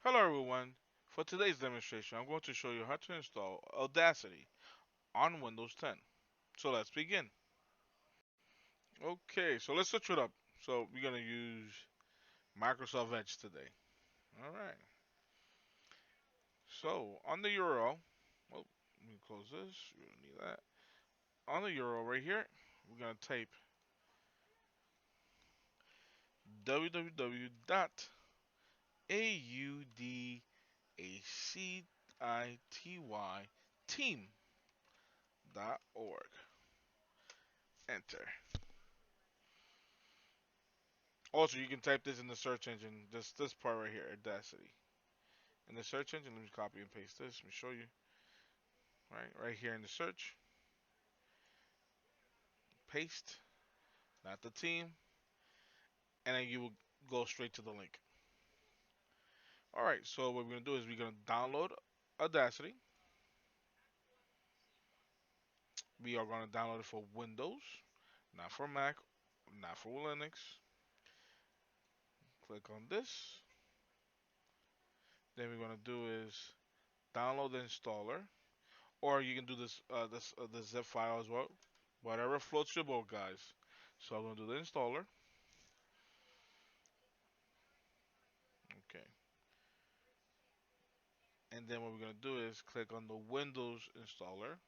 Hello everyone. For today's demonstration, I'm going to show you how to install Audacity on Windows 10. So let's begin. Okay, so let's switch it up. So we're going to use Microsoft Edge today. Alright. So on the URL, well, let me close this. We don't need that. On the URL right here, we're going to type www.audacity.team.org. Enter. Also, you can type this in the search engine, this part right here, Audacity. In the search engine, let me copy and paste this. Let me show you. Right here in the search, paste, not the team, and then you will go straight to the link. All right, so what we're gonna do is we're gonna download Audacity. We are gonna download it for Windows, not for Mac, not for Linux. Click on this. Then we're gonna do is download the installer, or you can do the zip file as well. Whatever floats your boat, guys. So I'm gonna do the installer. Okay. And then what we're gonna do is click on the Windows installer.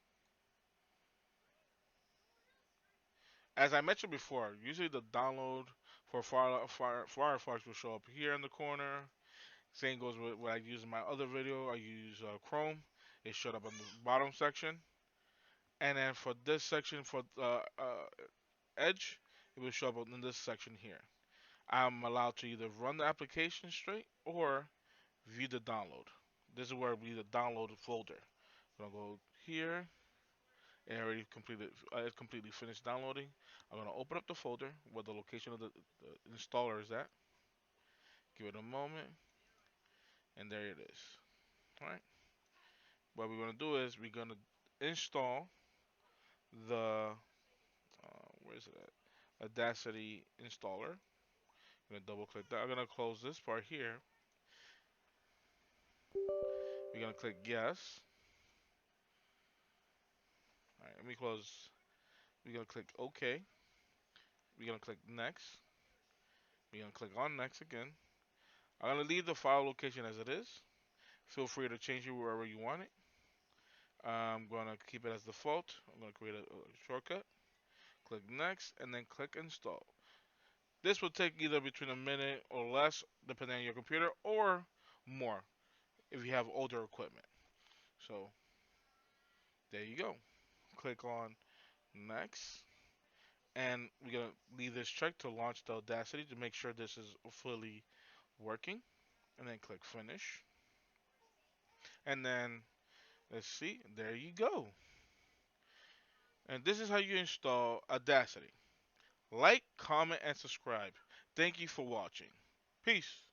As I mentioned before, usually the download for Firefox will show up here in the corner. Same goes with what I use in my other video. I use Chrome. It showed up on the bottom section. And then for this section, for Edge, it will show up in this section here. I'm allowed to either run the application straight or view the download. This is where we the download folder. I'm gonna go here. It already completed. It's completely finished downloading. I'm gonna open up the folder where the location of the installer is at. Give it a moment, and there it is. All right. What we're gonna do is we're gonna install the where is it at? Audacity installer. I'm gonna double click that. I'm gonna close this part here. We're gonna click yes. All right. Let me close. We're gonna click OK. We're gonna click next. We're gonna click on next again. I'm gonna leave the file location as it is. Feel free to change it wherever you want it. I'm going to keep it as default. I'm going to create a shortcut. Click next and then click install. This will take either between a minute or less depending on your computer or more if you have older equipment. So there you go. Click on next and we're going to leave this checked to launch the Audacity to make sure this is fully working and then click finish. And then let's see, there you go. And this is how you install Audacity. Like, comment, and subscribe. Thank you for watching. Peace.